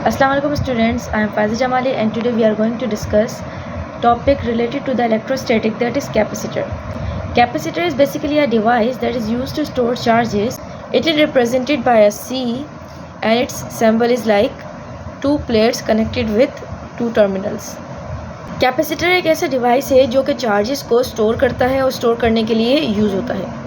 Assalamualaikum students, I am Faiza Jamali and today we are going to discuss topic related to the electrostatic, that is capacitor. Capacitor is basically a device that is used to store charges. It is represented by a C and its symbol is like two plates connected with two terminals. Capacitor एक ऐसा device है जो कि charges को store करता है और store करने के लिए यूज़ होता है।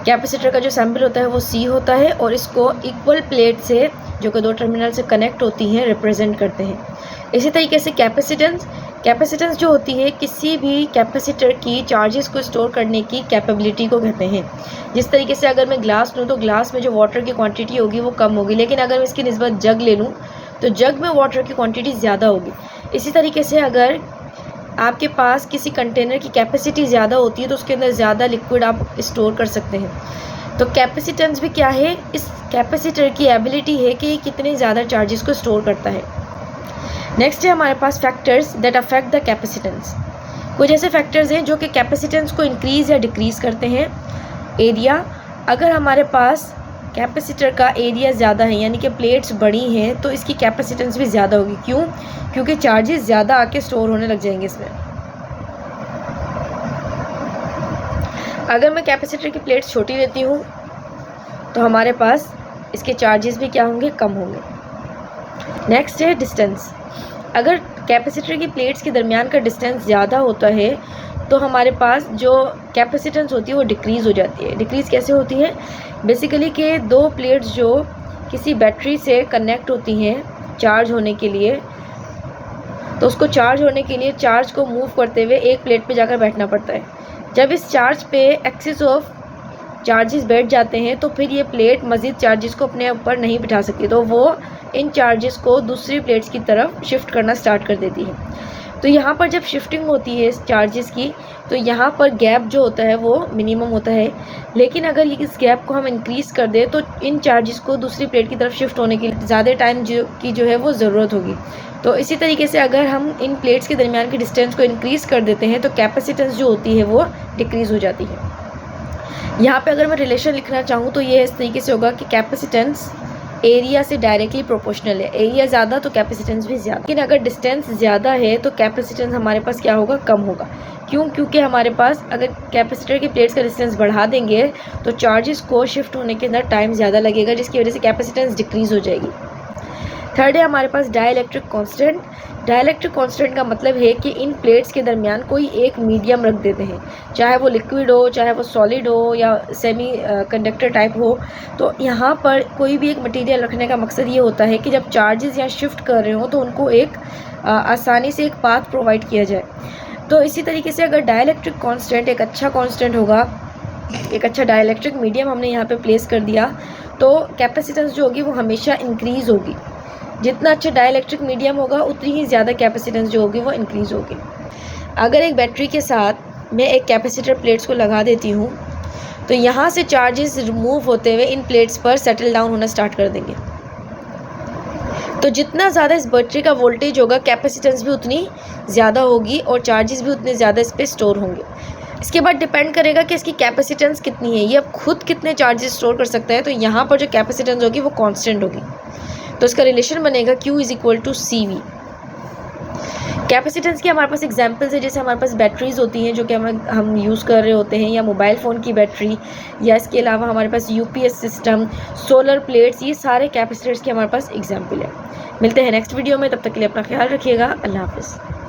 कैपेसिटर का जो सिंबल होता है वो C होता है और इसको इक्वल प्लेट से जो कि दो टर्मिनल से कनेक्ट होती हैं रिप्रेजेंट करते हैं। इसी तरीके से कैपेसिटेंस जो होती है किसी भी कैपेसिटर की चार्जेस को स्टोर करने की कैपेबिलिटी को कहते हैं। जिस तरीके से अगर मैं ग्लास लूँ तो ग्लास में जो वाटर की क्वांटिटी होगी वो कम होगी, लेकिन अगर मैं इसकी निस्बत जग ले लूँ तो जग में वाटर की क्वांटिटी ज़्यादा होगी। इसी तरीके से अगर आपके पास किसी कंटेनर की कैपेसिटी ज़्यादा होती है तो उसके अंदर ज़्यादा लिक्विड आप स्टोर कर सकते हैं। तो कैपेसिटेंस भी क्या है, इस कैपेसिटर की एबिलिटी है कि कितने ज़्यादा चार्जेस को स्टोर करता है। नेक्स्ट है हमारे पास factors that affect the capacitance. कुछ ऐसे फैक्टर्स हैं जो कि कैपेसिटेंस को इंक्रीज़ या डिक्रीज़ करते हैं। एरिया, अगर हमारे पास कैपेसिटर का एरिया ज़्यादा है यानी कि प्लेट्स बड़ी हैं तो इसकी कैपेसिटेंस भी ज़्यादा होगी। क्यों? क्योंकि चार्जेस ज़्यादा आके स्टोर होने लग जाएंगे इसमें। अगर मैं कैपेसिटर की प्लेट्स छोटी लेती हूँ तो हमारे पास इसके चार्जेस भी क्या होंगे, कम होंगे। नेक्स्ट है डिस्टेंस। अगर कैपेसिटर की प्लेट्स के दरमियान का डिस्टेंस ज़्यादा होता है तो हमारे पास जो कैपेसिटेंस होती है वो डिक्रीज़ हो जाती है। डिक्रीज़ कैसे होती है? बेसिकली कि दो प्लेट्स जो किसी बैटरी से कनेक्ट होती हैं चार्ज होने के लिए, तो उसको चार्ज होने के लिए चार्ज को मूव करते हुए एक प्लेट पे जाकर बैठना पड़ता है। जब इस चार्ज पे एक्सेस ऑफ चार्जेस बैठ जाते हैं तो फिर ये प्लेट मज़ीद चार्जेस को अपने ऊपर नहीं बिठा सकती, तो वो इन चार्जेस को दूसरी प्लेट्स की तरफ शिफ्ट करना स्टार्ट कर देती है। तो यहाँ पर जब शिफ्टिंग होती है इस चार्जेस की तो यहाँ पर गैप जो होता है वो मिनिमम होता है, लेकिन अगर ये इस गैप को हम इंक्रीज़ कर दें तो इन चार्जेस को दूसरी प्लेट की तरफ शिफ्ट होने के लिए ज़्यादा टाइम जो है वो ज़रूरत होगी। तो इसी तरीके से अगर हम इन प्लेट्स के दरमियान की डिस्टेंस को इंक्रीज़ कर देते हैं तो कैपेसिटेंस जो होती है वो डिक्रीज़ हो जाती है। यहाँ पे अगर मैं रिलेशन लिखना चाहूँ तो ये इस तरीके से होगा कि कैपेसिटेंस एरिया से डायरेक्टली प्रोपोर्शनल है। एरिया ज़्यादा तो कैपेसिटेंस भी ज़्यादा, लेकिन अगर डिस्टेंस ज़्यादा है तो कैपेसिटेंस हमारे पास क्या होगा, कम होगा। क्यों? क्योंकि हमारे पास अगर कैपेसिटर की प्लेट्स का डिस्टेंस बढ़ा देंगे तो चार्जेस को शिफ्ट होने के अंदर टाइम ज़्यादा लगेगा, जिसकी वजह से कैपेसिटेंस डिक्रीज़ हो जाएगी। थर्ड है हमारे पास डाइलेक्ट्रिक कांस्टेंट। डाइलेक्ट्रिक कांस्टेंट का मतलब है कि इन प्लेट्स के दरमियान कोई एक मीडियम रख देते हैं, चाहे वो लिक्विड हो, चाहे वो सॉलिड हो या सेमी कंडक्टर टाइप हो। तो यहाँ पर कोई भी एक मटेरियल रखने का मकसद ये होता है कि जब चार्जेस यहाँ शिफ्ट कर रहे हो तो उनको एक आसानी से एक पाथ प्रोवाइड किया जाए। तो इसी तरीके से अगर डाइलेक्ट्रिक कांस्टेंट एक अच्छा कांस्टेंट होगा, एक अच्छा डाइलेक्ट्रिक मीडियम हमने यहाँ पे प्लेस कर दिया तो कैपेसिटेंस जो होगी वो हमेशा इंक्रीज़ होगी। जितना अच्छा डाइलेक्ट्रिक मीडियम होगा उतनी ही ज़्यादा कैपेसिटेंस जो होगी वो इंक्रीज़ होगी। अगर एक बैटरी के साथ मैं एक कैपेसिटर प्लेट्स को लगा देती हूँ तो यहाँ से चार्जेस रिमूव होते हुए इन प्लेट्स पर सेटल डाउन होना स्टार्ट कर देंगे। तो जितना ज़्यादा इस बैटरी का वोल्टेज होगा कैपेसिटेंस भी उतनी ज़्यादा होगी और चार्जेस भी उतने ज़्यादा इस पर स्टोर होंगे। इसके बाद डिपेंड करेगा कि इसकी कैपेसिटेंस कितनी है, ये अब खुद कितने चार्जेस स्टोर कर सकता है। तो यहाँ पर जो कैपेसिटेंस होगी वो कांस्टेंट होगी, तो इसका रिलेशन बनेगा Q = CV। कैपेसिटेंस की हमारे पास एग्जांपल्स है, जैसे हमारे पास बैटरीज़ होती हैं जो कि हम यूज़ कर रहे होते हैं, या मोबाइल फ़ोन की बैटरी, या इसके अलावा हमारे पास UPS सिस्टम, सोलर प्लेट्स, ये सारे कैपेसिटर्स के हमारे पास एग्जांपल है। मिलते हैं नेक्स्ट वीडियो में, तब तक के लिए अपना ख्याल रखिएगा। अल्लाह हाफ़िज़।